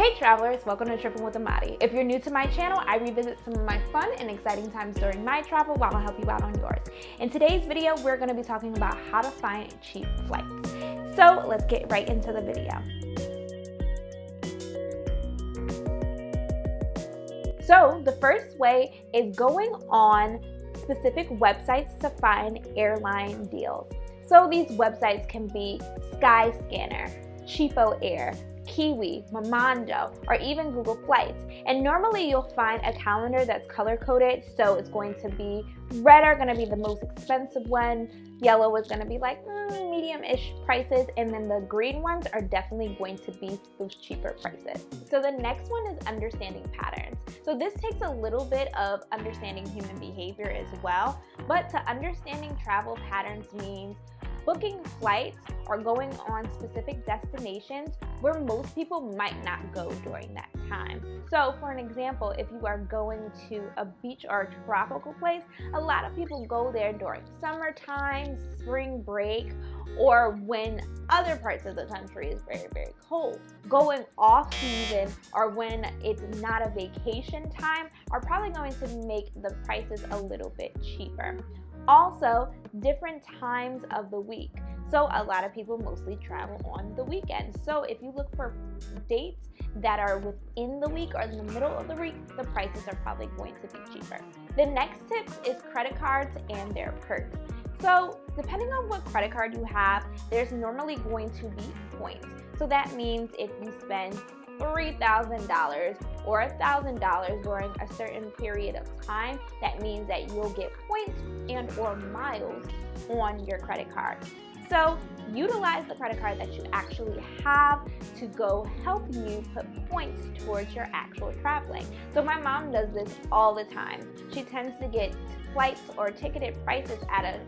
Hey travelers, welcome to Tripping with Amadi. If you're new to my channel, I revisit some of my fun and exciting times during my travel while I'll help you out on yours. In today's video, we're going to be talking about how to find cheap flights. So let's get right into the video. So the first way is going on specific websites to find airline deals. So these websites can be Skyscanner, Cheapo Air, Kiwi, Momondo, or even Google Flights. And normally you'll find a calendar that's color-coded, so it's going to be red are going to be the most expensive one, yellow is going to be like medium-ish prices, and then the green ones are definitely going to be those cheaper prices. So the next one is understanding patterns. So this takes a little bit of understanding human behavior as well, but to understanding travel patterns means booking flights or going on specific destinations where most people might not go during that time. So for an example, if you are going to a beach or a tropical place, a lot of people go there during summertime, spring break, or when other parts of the country is very, very cold. Going off season or when it's not a vacation time are probably going to make the prices a little bit cheaper. Also, different times of the week. So a lot of people mostly travel on the weekend. So if you look for dates that are within the week or in the middle of the week, the prices are probably going to be cheaper. The next tip is credit cards and their perks. So depending on what credit card you have, there's normally going to be points. So that means if you spend $3,000 or $1,000 during a certain period of time, that means that you'll get points and or miles on your credit card. So utilize the credit card that you actually have to go help you put points towards your actual traveling. So my mom does this all the time. She tends to get flights or ticketed prices at a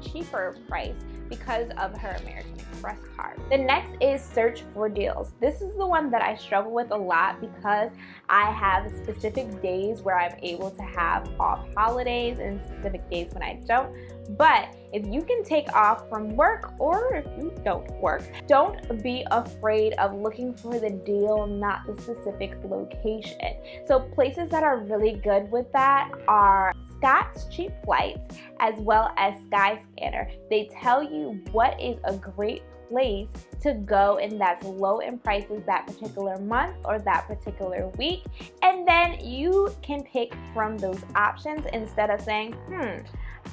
cheaper price because of her American Express card. The next is search for deals. This is the one that I struggle with a lot because I have specific days where I'm able to have off holidays and specific days when I don't. But if you can take off from work or if you don't work, don't be afraid of looking for the deal, not the specific location. So places that are really good with that are Scott's Cheap Flights as well as Skyscanner. They tell you what is a great place to go and that's low in prices that particular month or that particular week, and then you can pick from those options instead of saying,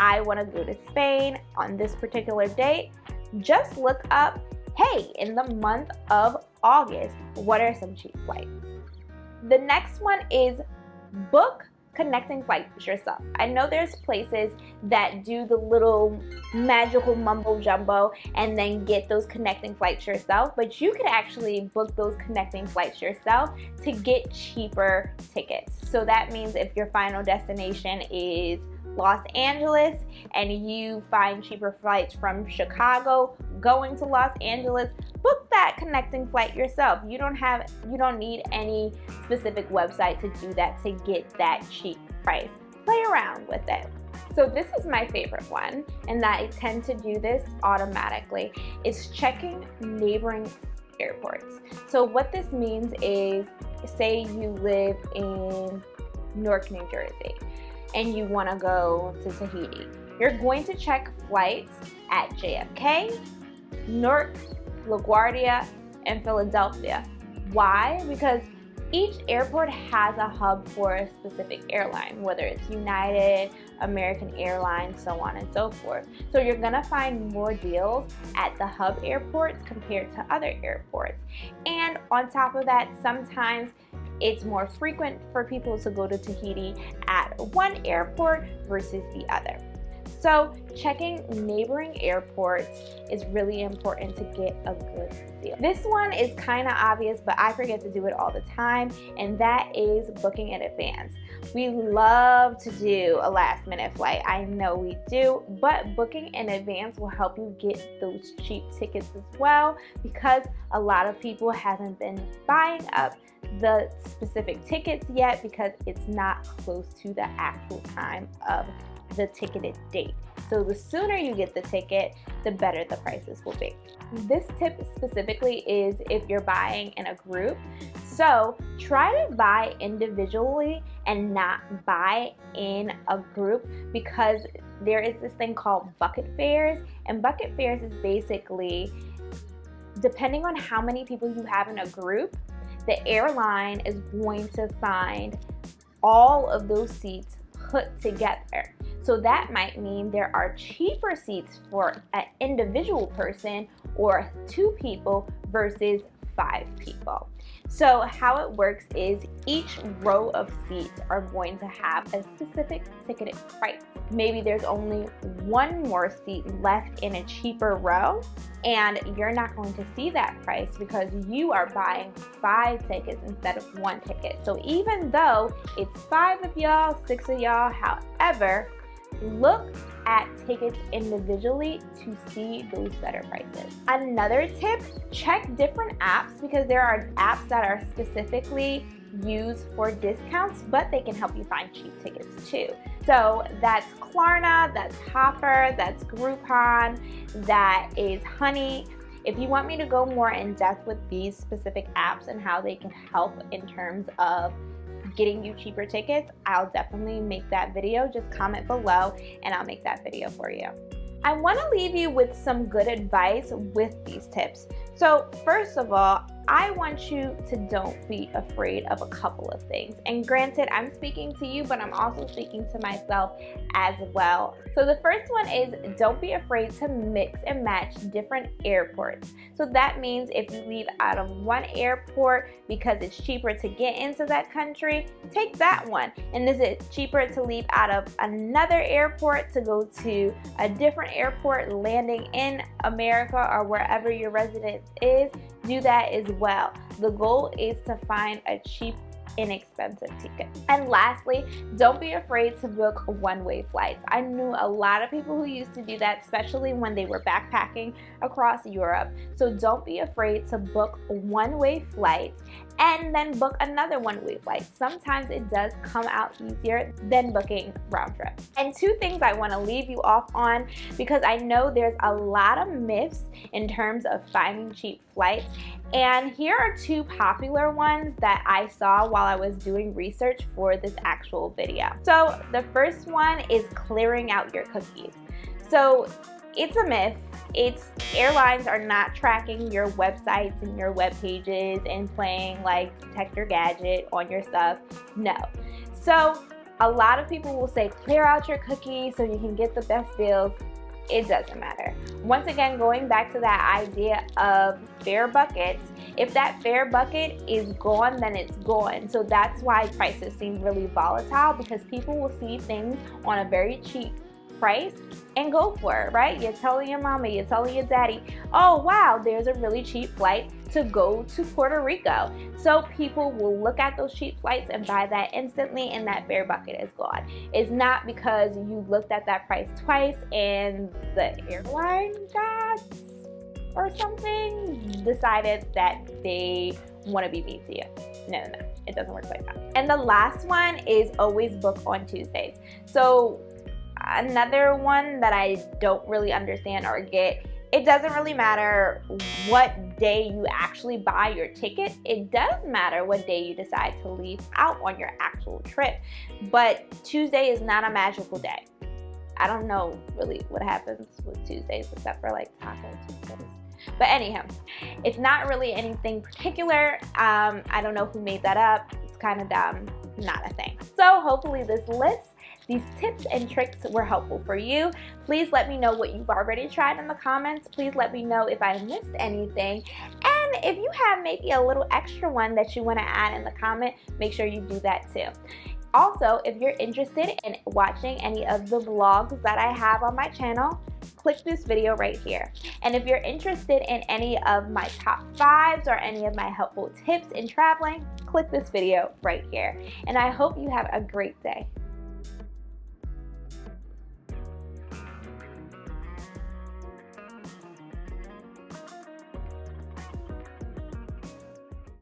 I want to go to Spain on this particular date. Just look up, hey, in the month of August, what are some cheap flights? The next one is book connecting flights yourself. I know there's places that do the little magical mumbo jumbo and then get those connecting flights yourself, but you could actually book those connecting flights yourself to get cheaper tickets. So that means if your final destination is Los Angeles and you find cheaper flights from Chicago going to Los Angeles, book that connecting flight yourself. You don't need any specific website to do that to get that cheap price. Play around with it. So this is my favorite one, and I tend to do this automatically. It's checking neighboring airports. So what this means is, say you live in Newark, New Jersey, and you want to go to Tahiti. You're going to check flights at JFK, Newark, LaGuardia, and Philadelphia. Why? Because each airport has a hub for a specific airline, whether it's United, American Airlines, so on and so forth. So you're gonna find more deals at the hub airports compared to other airports. And on top of that, sometimes it's more frequent for people to go to Tahiti at one airport versus the other. So checking neighboring airports is really important to get a good deal. This one is kind of obvious, but I forget to do it all the time, and that is booking in advance. We love to do a last minute flight. I know we do, but booking in advance will help you get those cheap tickets as well, because a lot of people haven't been buying up the specific tickets yet because it's not close to the actual time of the ticketed date. So the sooner you get the ticket, the better the prices will be. This tip specifically is if you're buying in a group. So try to buy individually and not buy in a group, because there is this thing called bucket fares, and bucket fares is basically, depending on how many people you have in a group, the airline is going to find all of those seats put together. So that might mean there are cheaper seats for an individual person or 2 people versus 5 people. So how it works is each row of seats are going to have a specific ticketed price. Maybe there's only 1 more seat left in a cheaper row, and you're not going to see that price because you are buying 5 tickets instead of 1 ticket. So even though it's 5 of y'all, 6 of y'all, however, look at tickets individually to see those better prices. Another tip, check different apps, because there are apps that are specifically used for discounts, but they can help you find cheap tickets too. So that's Klarna, that's Hopper, that's Groupon, that is Honey. If you want me to go more in depth with these specific apps and how they can help in terms of getting you cheaper tickets, I'll definitely make that video. Just comment below and I'll make that video for you. I want to leave you with some good advice with these tips. So first of all, I want you to don't be afraid of a couple of things. And granted, I'm speaking to you, but I'm also speaking to myself as well. So the first one is, don't be afraid to mix and match different airports. So that means if you leave out of one airport because it's cheaper to get into that country, take that one. And is it cheaper to leave out of another airport to go to a different airport landing in America or wherever your residence is? Do that as well. The goal is to find a cheap, inexpensive ticket. And lastly, don't be afraid to book one-way flights. I knew a lot of people who used to do that, especially when they were backpacking across Europe. So don't be afraid to book one-way flights and then book another one-way flight. Sometimes it does come out easier than booking round trip. And 2 things I want to leave you off on, because I know there's a lot of myths in terms of finding cheap flights. And here are 2 popular ones that I saw while I was doing research for this actual video. So the first one is clearing out your cookies. So it's a myth. Airlines are not tracking your websites and your web pages and playing like Protect Your Gadget on your stuff. No. So a lot of people will say clear out your cookies so you can get the best deals. It doesn't matter. Once again, going back to that idea of fare buckets, if that fare bucket is gone, then it's gone. So that's why prices seem really volatile, because people will see things on a very cheap price and go for it, right? You're telling your mama, you're telling your daddy, oh wow, there's a really cheap flight to go to Puerto Rico. So people will look at those cheap flights and buy that instantly, and that fare bucket is gone. It's not because you looked at that price twice and the airline gods or something decided that they want to be mean to you. No, it doesn't work like that. And the last one is always book on Tuesdays. So another one that I don't really understand or get, it doesn't really matter what day you actually buy your ticket. It does matter what day you decide to leave out on your actual trip. But Tuesday is not a magical day. I don't know really what happens with Tuesdays except for like Taco Tuesdays. But anyhow, it's not really anything particular. I don't know who made that up. It's kind of dumb, not a thing. So hopefully these tips and tricks were helpful for you. Please let me know what you've already tried in the comments. Please let me know if I missed anything. And if you have maybe a little extra one that you want to add in the comment, make sure you do that too. Also, if you're interested in watching any of the vlogs that I have on my channel, click this video right here. And if you're interested in any of my top 5s or any of my helpful tips in traveling, click this video right here. And I hope you have a great day.